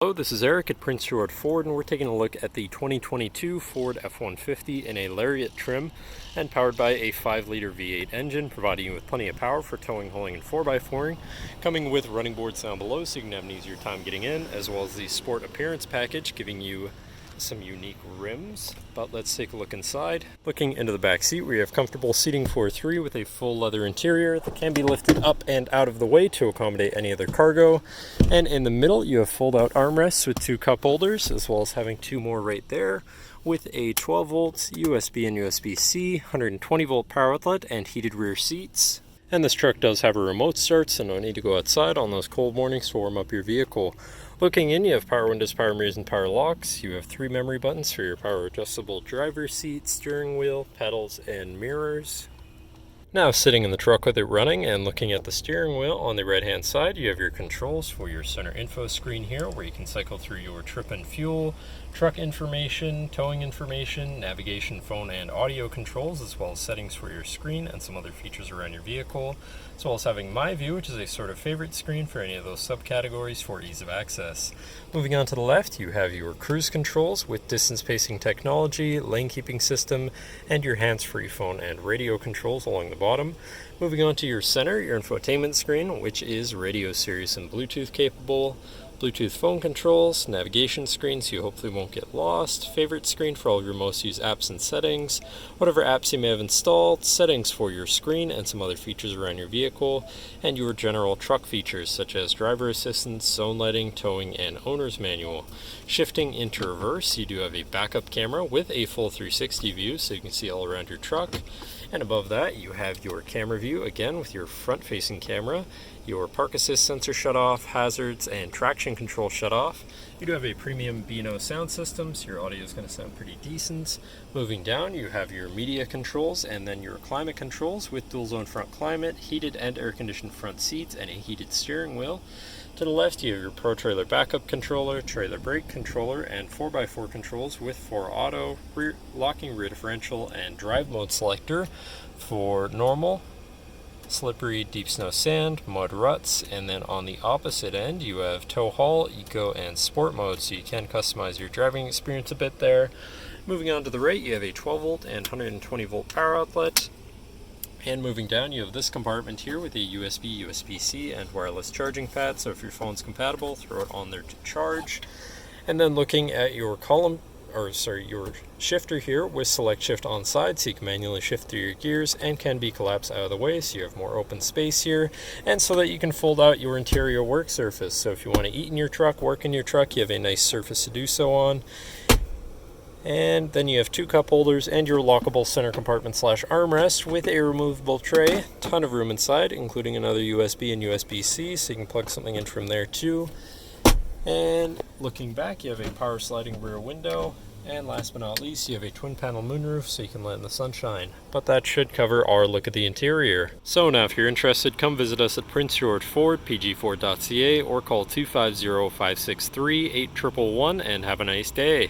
Hello, this is Eric at Prince George Ford, and we're taking a look at the 2022 Ford F-150 in a Lariat trim and powered by a 5-liter V8 engine, providing you with plenty of power for towing, hauling, and 4x4ing, coming with running boards down below so you can have an easier time getting in, as well as the Sport Appearance package, giving you some unique rims. But let's take a look inside. Looking into the back seat, we have comfortable seating for 3 with a full leather interior that can be lifted up and out of the way to accommodate any other cargo. And in the middle, you have fold-out armrests with 2 cup holders, as well as having 2 more right there, with a 12 volt USB and USB-C, 120 volt power outlet, and heated rear seats. And this truck does have a remote start, so no need to go outside on those cold mornings to warm up your vehicle. Looking in, you have power windows, power mirrors, and power locks. You have 3 memory buttons for your power adjustable driver's seat, steering wheel, pedals, and mirrors. Now sitting in the truck with it running and looking at the steering wheel, on the right hand side you have your controls for your center info screen here, where you can cycle through your trip and fuel, truck information, towing information, navigation, phone, and audio controls, as well as settings for your screen and some other features around your vehicle, as well as having My View, which is a sort of favorite screen for any of those subcategories for ease of access. Moving on to the left, you have your cruise controls with distance pacing technology, lane keeping system, and your hands-free phone and radio controls along the bottom. Moving on to your center, your infotainment screen, which is radio, Sirius, and Bluetooth capable. Bluetooth phone controls, navigation screen so you hopefully won't get lost, favorite screen for all of your most used apps and settings, whatever apps you may have installed, settings for your screen and some other features around your vehicle, and your general truck features such as driver assistance, zone lighting, towing, and owner's manual. Shifting into reverse, you do have a backup camera with a full 360 view so you can see all around your truck. And above that, you have your camera view, again with your front-facing camera, your park assist sensor shut-off, hazards, and traction control shut-off. You do have a premium B&O sound system, so your audio is going to sound pretty decent. Moving down, you have your media controls and then your climate controls with dual-zone front climate, heated and air-conditioned front seats, and a heated steering wheel. To the left, you have your Pro Trailer backup controller, trailer brake controller, and 4x4 controls with 4 auto, rear locking rear differential, and drive mode selector for normal, slippery, deep snow, sand, mud, ruts. And then on the opposite end, you have tow haul, eco, and sport mode, so you can customize your driving experience a bit there. Moving on to the right, you have a 12 volt and 120 volt power outlet. And moving down, you have this compartment here with a USB, USB-C, and wireless charging pad, so if your phone's compatible, throw it on there to charge. And then looking at your your shifter here with select shift on side, so you can manually shift through your gears and can be collapsed out of the way, so you have more open space here, and so that you can fold out your interior work surface. So if you want to eat in your truck, work in your truck, you have a nice surface to do so on. And then you have 2 cup holders and your lockable center compartment / armrest with a removable tray. Ton of room inside, including another USB and USB-C, so you can plug something in from there too. And looking back, you have a power sliding rear window. And last but not least, you have a twin panel moonroof so you can let in the sunshine. But that should cover our look at the interior. So now if you're interested, come visit us at Prince George Ford, pgford.ca, or call 250-563-8111 and have a nice day.